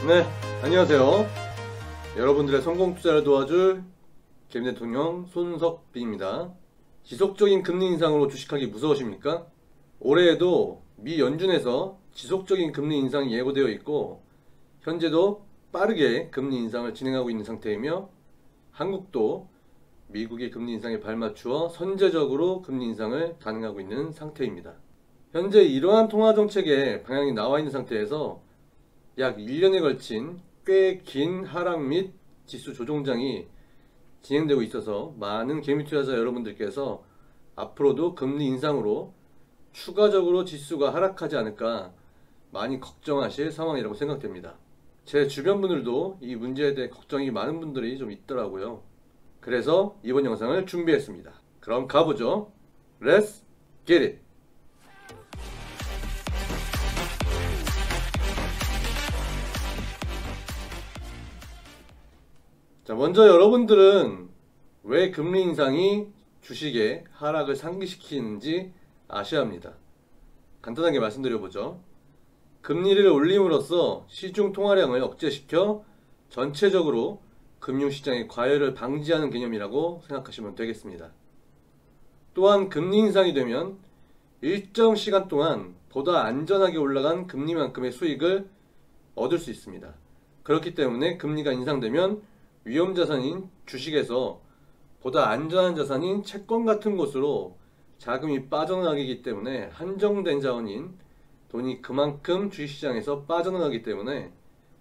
네, 안녕하세요. 여러분들의 성공 투자를 도와줄 개미대통령 손석빈입니다. 지속적인 금리 인상으로 주식하기 무서우십니까? 올해에도 미 연준에서 지속적인 금리 인상이 예고되어 있고 현재도 빠르게 금리 인상을 진행하고 있는 상태이며 한국도 미국의 금리 인상에 발맞추어 선제적으로 금리 인상을 단행하고 있는 상태입니다. 현재 이러한 통화정책의 방향이 나와 있는 상태에서 약 1년에 걸친 꽤 긴 하락 및 지수 조정장이 진행되고 있어서 많은 개미 투자자 여러분들께서 앞으로도 금리 인상으로 추가적으로 지수가 하락하지 않을까 많이 걱정하실 상황이라고 생각됩니다. 제 주변 분들도 이 문제에 대해 걱정이 많은 분들이 좀 있더라고요. 그래서 이번 영상을 준비했습니다. 그럼 가보죠. Let's get it! 자, 먼저 여러분들은 왜 금리 인상이 주식의 하락을 상기시키는지 아셔야 합니다. 간단하게 말씀드려보죠. 금리를 올림으로써 시중 통화량을 억제시켜 전체적으로 금융시장의 과열을 방지하는 개념이라고 생각하시면 되겠습니다. 또한 금리 인상이 되면 일정 시간 동안 보다 안전하게 올라간 금리만큼의 수익을 얻을 수 있습니다. 그렇기 때문에 금리가 인상되면 위험자산인 주식에서 보다 안전한 자산인 채권 같은 곳으로 자금이 빠져나가기 때문에 한정된 자원인 돈이 그만큼 주식시장에서 빠져나가기 때문에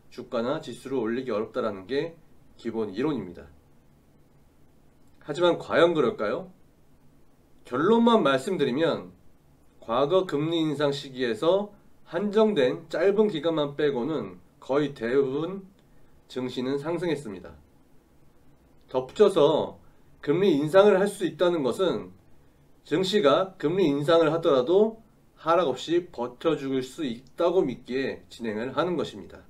주가나 지수를 올리기 어렵다는 게 기본 이론입니다. 하지만 과연 그럴까요? 결론만 말씀드리면 과거 금리 인상 시기에서 한정된 짧은 기간만 빼고는 거의 대부분 증시는 상승했습니다. 덧붙여서 금리 인상을 할 수 있다는 것은 증시가 금리 인상을 하더라도 하락 없이 버텨줄 수 있다고 믿기에 진행을 하는 것입니다.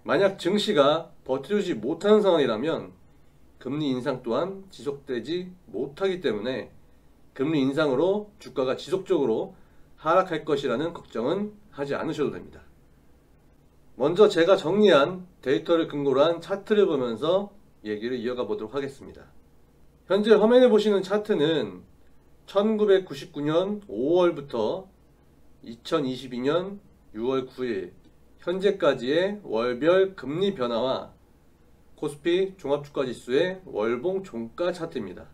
만약 증시가 버텨주지 못하는 상황이라면 금리 인상 또한 지속되지 못하기 때문에 금리 인상으로 주가가 지속적으로 하락할 것이라는 걱정은 하지 않으셔도 됩니다. 먼저 제가 정리한 데이터를 근거로 한 차트를 보면서 얘기를 이어가 보도록 하겠습니다. 현재 화면에 보시는 차트는 1999년 5월부터 2022년 6월 9일 현재까지의 월별 금리 변화와 코스피 종합주가지수의 월봉 종가 차트입니다.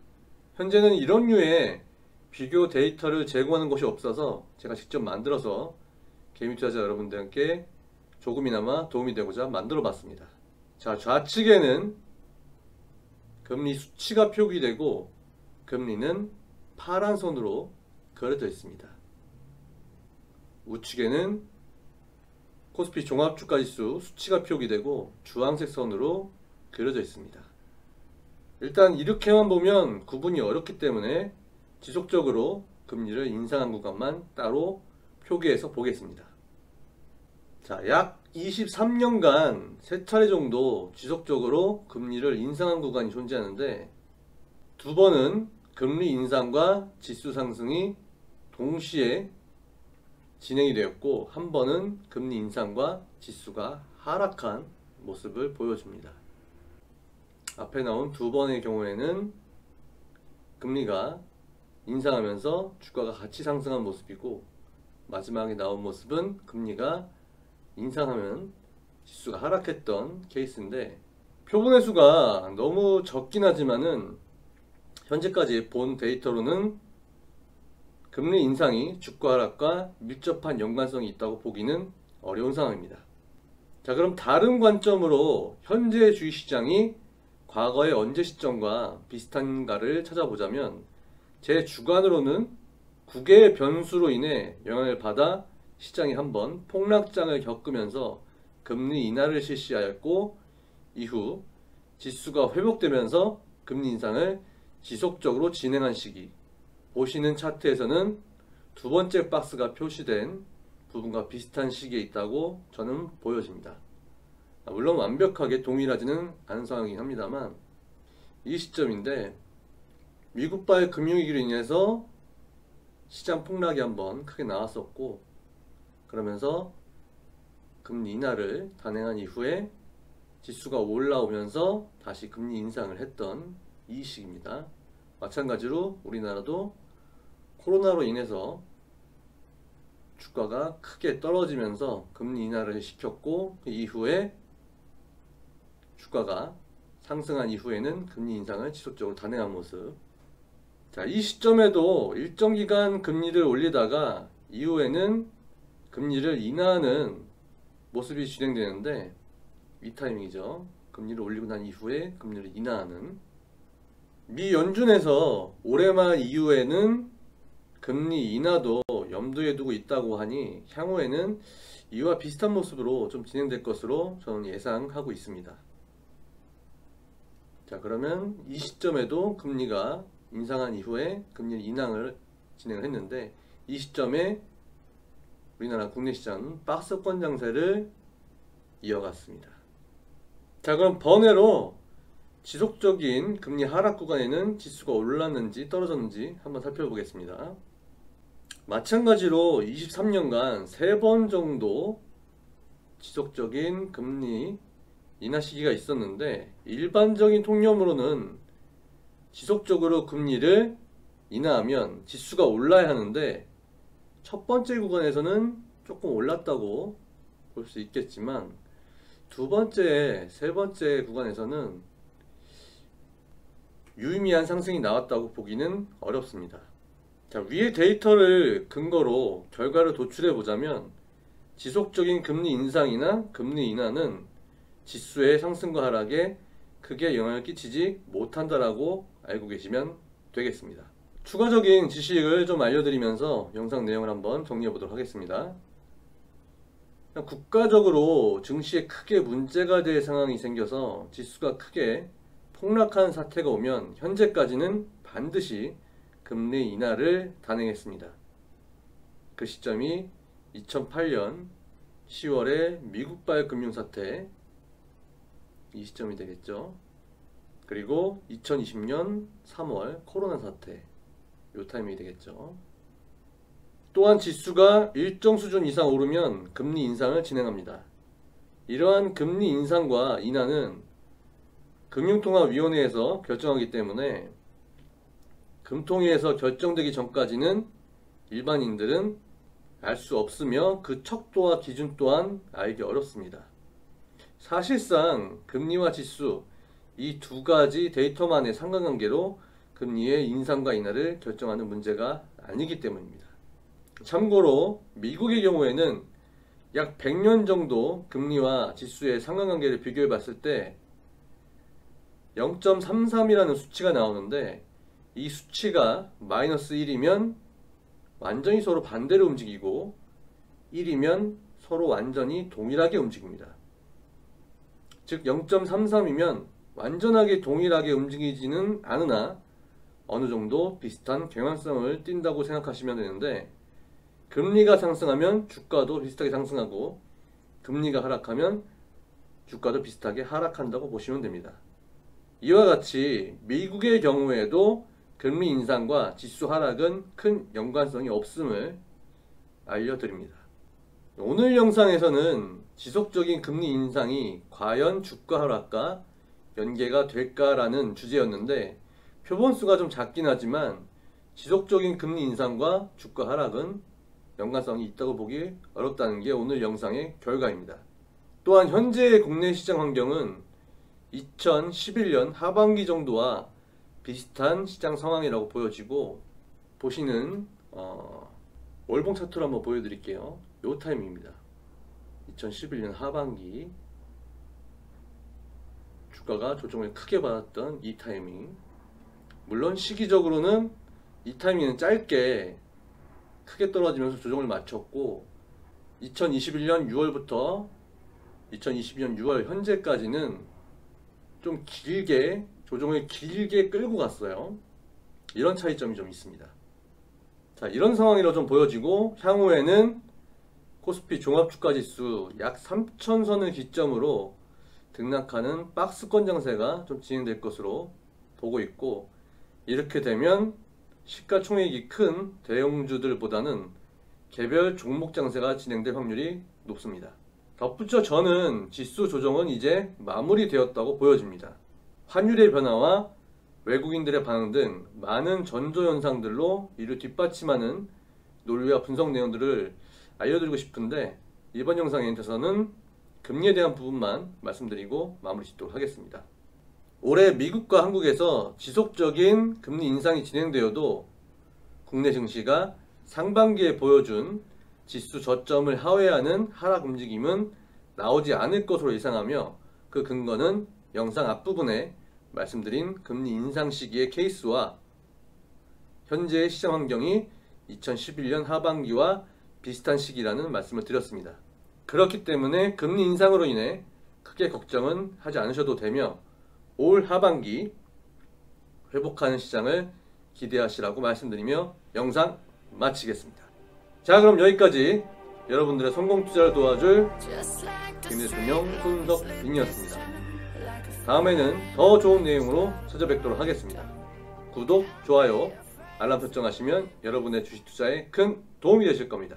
현재는 이런 류의 비교 데이터를 제공하는 곳이 없어서 제가 직접 만들어서 개미 투자자 여러분들께 조금이나마 도움이 되고자 만들어 봤습니다. 자, 좌측에는 금리 수치가 표기되고 금리는 파란 선으로 그려져 있습니다. 우측에는 코스피 종합주가지수 수치가 표기되고 주황색 선으로 그려져 있습니다. 일단 이렇게만 보면 구분이 어렵기 때문에 지속적으로 금리를 인상한 구간만 따로 표기해서 보겠습니다. 자, 약 23년간 3차례 정도 지속적으로 금리를 인상한 구간이 존재하는데 두 번은 금리 인상과 지수 상승이 동시에 진행이 되었고 한 번은 금리 인상과 지수가 하락한 모습을 보여줍니다. 앞에 나온 두 번의 경우에는 금리가 인상하면서 주가가 같이 상승한 모습이고 마지막에 나온 모습은 금리가 인상하면 지수가 하락했던 케이스인데 표본의 수가 너무 적긴 하지만은 현재까지 본 데이터로는 금리 인상이 주가 하락과 밀접한 연관성이 있다고 보기는 어려운 상황입니다. 자, 그럼 다른 관점으로 현재 주식시장이 과거의 언제 시점과 비슷한가를 찾아보자면 제 주관으로는 9개의 변수로 인해 영향을 받아 시장이 한번 폭락장을 겪으면서 금리 인하를 실시하였고 이후 지수가 회복되면서 금리 인상을 지속적으로 진행한 시기, 보시는 차트에서는 두 번째 박스가 표시된 부분과 비슷한 시기에 있다고 저는 보여집니다. 물론 완벽하게 동일하지는 않은 상황이긴 합니다만 이 시점인데 미국발 금융위기로 인해서 시장 폭락이 한번 크게 나왔었고 그러면서 금리 인하를 단행한 이후에 지수가 올라오면서 다시 금리 인상을 했던 이 시기입니다. 마찬가지로 우리나라도 코로나로 인해서 주가가 크게 떨어지면서 금리 인하를 시켰고, 그 이후에 주가가 상승한 이후에는 금리 인상을 지속적으로 단행한 모습. 자, 이 시점에도 일정 기간 금리를 올리다가 이후에는 금리를 인하하는 모습이 진행되는데, 이 타이밍이죠. 금리를 올리고 난 이후에 금리를 인하하는. 미 연준에서 올해 말 이후에는 금리 인하도 염두에 두고 있다고 하니 향후에는 이와 비슷한 모습으로 좀 진행될 것으로 저는 예상하고 있습니다. 자, 그러면 이 시점에도 금리가 인상한 이후에 금리 인하를 진행을 했는데, 이 시점에 우리나라 국내 시장은 박스권 장세를 이어갔습니다. 자, 그럼 번외로 지속적인 금리 하락 구간에는 지수가 올랐는지 떨어졌는지 한번 살펴보겠습니다. 마찬가지로 23년간 3번 정도 지속적인 금리 인하 시기가 있었는데, 일반적인 통념으로는 지속적으로 금리를 인하하면 지수가 올라야 하는데, 첫 번째 구간에서는 조금 올랐다고 볼 수 있겠지만 두 번째, 세 번째 구간에서는 유의미한 상승이 나왔다고 보기는 어렵습니다. 자, 위의 데이터를 근거로 결과를 도출해 보자면 지속적인 금리 인상이나 금리 인하는 지수의 상승과 하락에 크게 영향을 끼치지 못한다라고 알고 계시면 되겠습니다. 추가적인 지식을 좀 알려드리면서 영상 내용을 한번 정리해 보도록 하겠습니다. 국가적으로 증시에 크게 문제가 될 상황이 생겨서 지수가 크게 폭락한 사태가 오면 현재까지는 반드시 금리 인하를 단행했습니다. 그 시점이 2008년 10월의 미국발 금융사태, 이 시점이 되겠죠. 그리고 2020년 3월 코로나 사태, 요 타이밍이 되겠죠. 또한 지수가 일정 수준 이상 오르면 금리 인상을 진행합니다. 이러한 금리 인상과 인하는 금융통화위원회에서 결정하기 때문에 금통위에서 결정되기 전까지는 일반인들은 알 수 없으며 그 척도와 기준 또한 알기 어렵습니다. 사실상 금리와 지수, 이 두 가지 데이터만의 상관관계로 금리의 인상과 인하를 결정하는 문제가 아니기 때문입니다. 참고로 미국의 경우에는 약 100년 정도 금리와 지수의 상관관계를 비교해 봤을 때 0.33이라는 수치가 나오는데, 이 수치가 마이너스 1이면 완전히 서로 반대로 움직이고 1이면 서로 완전히 동일하게 움직입니다. 즉 0.33이면 완전하게 동일하게 움직이지는 않으나 어느 정도 비슷한 경향성을 띈다고 생각하시면 되는데, 금리가 상승하면 주가도 비슷하게 상승하고 금리가 하락하면 주가도 비슷하게 하락한다고 보시면 됩니다. 이와 같이 미국의 경우에도 금리 인상과 지수 하락은 큰 연관성이 없음을 알려드립니다. 오늘 영상에서는 지속적인 금리 인상이 과연 주가 하락과 연계가 될까라는 주제였는데, 표본수가 좀 작긴 하지만 지속적인 금리 인상과 주가 하락은 연관성이 있다고 보기 어렵다는 게 오늘 영상의 결과입니다. 또한 현재의 국내 시장 환경은 2011년 하반기 정도와 비슷한 시장 상황이라고 보여지고, 보시는 월봉 차트로 한번 보여드릴게요. 요 타임입니다. 2011년 하반기 주가가 조정을 크게 받았던 이 타이밍. 물론 시기적으로는 이 타이밍은 짧게 크게 떨어지면서 조정을 마쳤고, 2021년 6월부터 2022년 6월 현재까지는 좀 길게 조정을 길게 끌고 갔어요. 이런 차이점이 좀 있습니다. 자, 이런 상황이라 좀 보여지고, 향후에는 코스피 종합주가지수 약 3000선을 기점으로 등락하는 박스권 장세가 좀 진행될 것으로 보고 있고, 이렇게 되면 시가총액이 큰 대형주들보다는 개별 종목 장세가 진행될 확률이 높습니다. 덧붙여 저는 지수 조정은 이제 마무리되었다고 보여집니다. 환율의 변화와 외국인들의 반응 등 많은 전조현상들로 이를 뒷받침하는 논리와 분석 내용들을 알려드리고 싶은데, 이번 영상에서는 금리에 대한 부분만 말씀드리고 마무리 짓도록 하겠습니다. 올해 미국과 한국에서 지속적인 금리 인상이 진행되어도 국내 증시가 상반기에 보여준 지수 저점을 하회하는 하락 움직임은 나오지 않을 것으로 예상하며, 그 근거는 영상 앞부분에 말씀드린 금리 인상 시기의 케이스와 현재의 시장 환경이 2011년 하반기와 비슷한 시기라는 말씀을 드렸습니다. 그렇기 때문에 금리 인상으로 인해 크게 걱정은 하지 않으셔도 되며, 올 하반기 회복하는 시장을 기대하시라고 말씀드리며 영상 마치겠습니다. 자, 그럼 여기까지 여러분들의 성공 투자를 도와줄 김일순영 손석빈이었습니다. 다음에는 더 좋은 내용으로 찾아뵙도록 하겠습니다. 구독, 좋아요, 알람 설정하시면 여러분의 주식 투자에 큰 도움이 되실 겁니다.